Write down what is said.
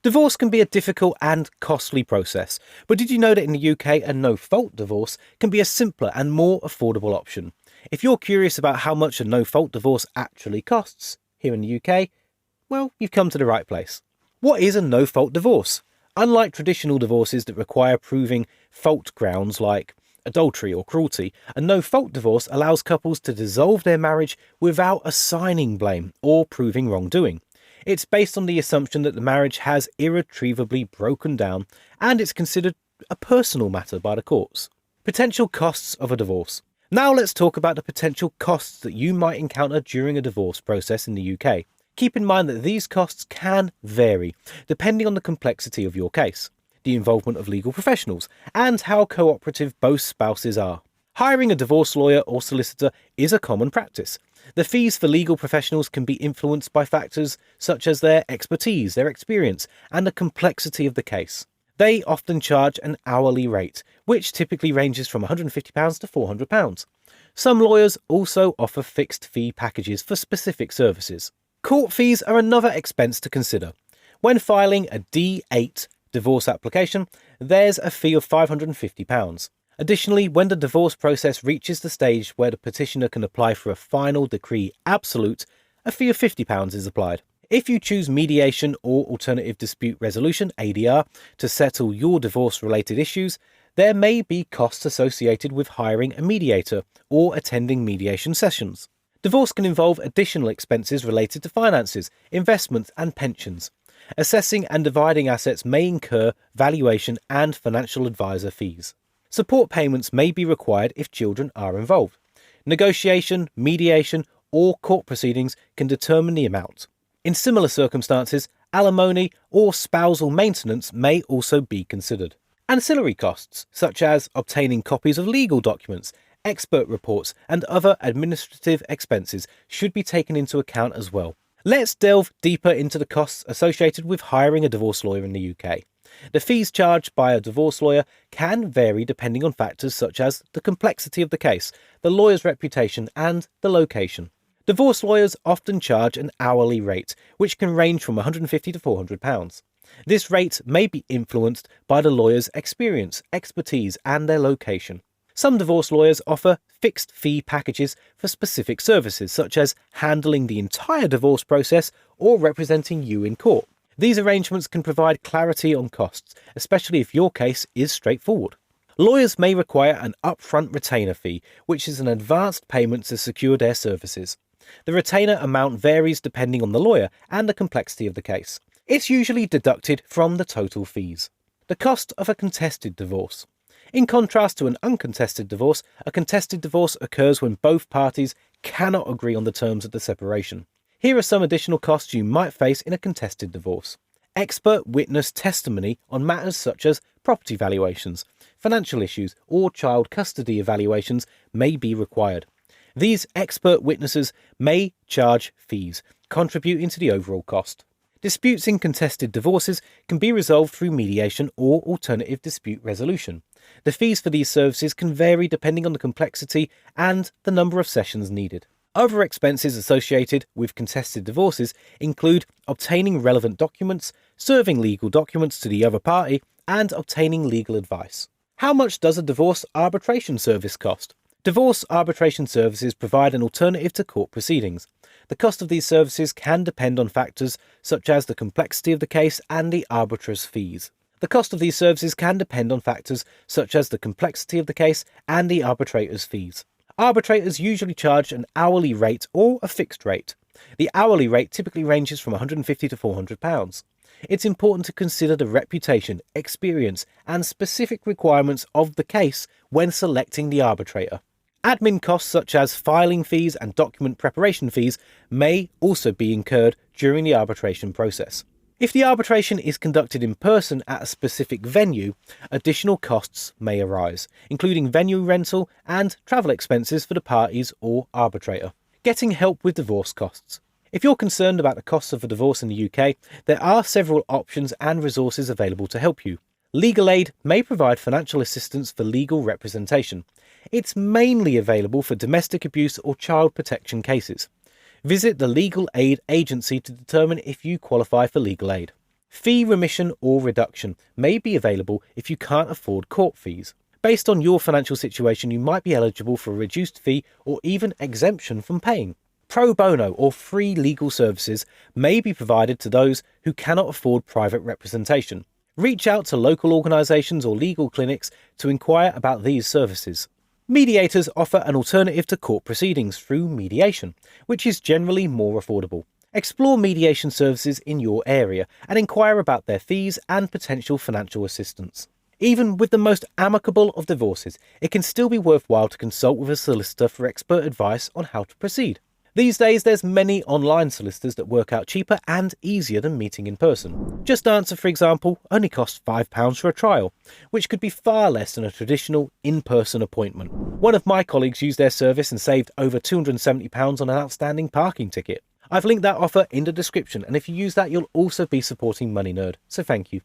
Divorce can be a difficult and costly process, but did you know that in the UK a no-fault divorce can be a simpler and more affordable option? If you're curious about how much a no-fault divorce actually costs here in the UK, well, you've come to the right place. What is a no-fault divorce? Unlike traditional divorces that require proving fault grounds like adultery or cruelty, a no-fault divorce allows couples to dissolve their marriage without assigning blame or proving wrongdoing. It's based on the assumption that the marriage has irretrievably broken down and it's considered a personal matter by the courts. Potential costs of a divorce. Now let's talk about the potential costs that you might encounter during a divorce process in the UK. Keep in mind that these costs can vary depending on the complexity of your case, the involvement of legal professionals, and how cooperative both spouses are. Hiring a divorce lawyer or solicitor is a common practice. The fees for legal professionals can be influenced by factors such as their expertise, their experience, and the complexity of the case. They often charge an hourly rate, which typically ranges from £150 to £400. Some lawyers also offer fixed fee packages for specific services. Court fees are another expense to consider. When filing a D8 divorce application, there's a fee of £550. Additionally, when the divorce process reaches the stage where the petitioner can apply for a final decree absolute, a fee of £50 is applied. If you choose mediation or alternative dispute resolution (ADR) to settle your divorce-related issues, there may be costs associated with hiring a mediator or attending mediation sessions. Divorce can involve additional expenses related to finances, investments, and pensions. Assessing and dividing assets may incur valuation and financial advisor fees. Support payments may be required if children are involved. Negotiation, mediation, or court proceedings can determine the amount. In similar circumstances, alimony or spousal maintenance may also be considered. Ancillary costs, such as obtaining copies of legal documents, expert reports, and other administrative expenses, should be taken into account as well. Let's delve deeper into the costs associated with hiring a divorce lawyer in the UK. The fees charged by a divorce lawyer can vary depending on factors such as the complexity of the case, the lawyer's reputation, and the location. Divorce lawyers often charge an hourly rate, which can range from £150 to £400. This rate may be influenced by the lawyer's experience, expertise, and their location. Some divorce lawyers offer fixed fee packages for specific services, such as handling the entire divorce process or representing you in court. These arrangements can provide clarity on costs, especially if your case is straightforward. Lawyers may require an upfront retainer fee, which is an advanced payment to secure their services. The retainer amount varies depending on the lawyer and the complexity of the case. It's usually deducted from the total fees. The cost of a contested divorce. In contrast to an uncontested divorce, a contested divorce occurs when both parties cannot agree on the terms of the separation. Here are some additional costs you might face in a contested divorce. Expert witness testimony on matters such as property valuations, financial issues, or child custody evaluations may be required. These expert witnesses may charge fees, contributing to the overall cost. Disputes in contested divorces can be resolved through mediation or alternative dispute resolution. The fees for these services can vary depending on the complexity and the number of sessions needed. Other expenses associated with contested divorces include obtaining relevant documents, serving legal documents to the other party, and obtaining legal advice. How much does a divorce arbitration service cost? Divorce arbitration services provide an alternative to court proceedings. The cost of these services can depend on factors such as the complexity of the case and the arbitrator's fees. The cost of these services can depend on factors such as the complexity of the case and the arbitrator's fees. Arbitrators usually charge an hourly rate or a fixed rate. The hourly rate typically ranges from £150 to £400. It's important to consider the reputation, experience, and specific requirements of the case when selecting the arbitrator. Admin costs such as filing fees and document preparation fees may also be incurred during the arbitration process. If the arbitration is conducted in person at a specific venue, additional costs may arise, including venue rental and travel expenses for the parties or arbitrator. Getting help with divorce costs. If you're concerned about the costs of a divorce in the UK, there are several options and resources available to help you. Legal aid may provide financial assistance for legal representation. It's mainly available for domestic abuse or child protection cases. Visit the legal aid agency to determine if you qualify for legal aid. Fee remission or reduction may be available if you can't afford court fees. Based on your financial situation, you might be eligible for a reduced fee or even exemption from paying. Pro bono or free legal services may be provided to those who cannot afford private representation. Reach out to local organisations or legal clinics to inquire about these services. Mediators offer an alternative to court proceedings through mediation, which is generally more affordable. Explore mediation services in your area and inquire about their fees and potential financial assistance. Even with the most amicable of divorces, it can still be worthwhile to consult with a solicitor for expert advice on how to proceed. These days, there's many online solicitors that work out cheaper and easier than meeting in person. JustAnswer, for example, only costs £5 for a trial, which could be far less than a traditional in-person appointment. One of my colleagues used their service and saved over £270 on an outstanding parking ticket. I've linked that offer in the description, and if you use that, you'll also be supporting Money Nerd, so thank you.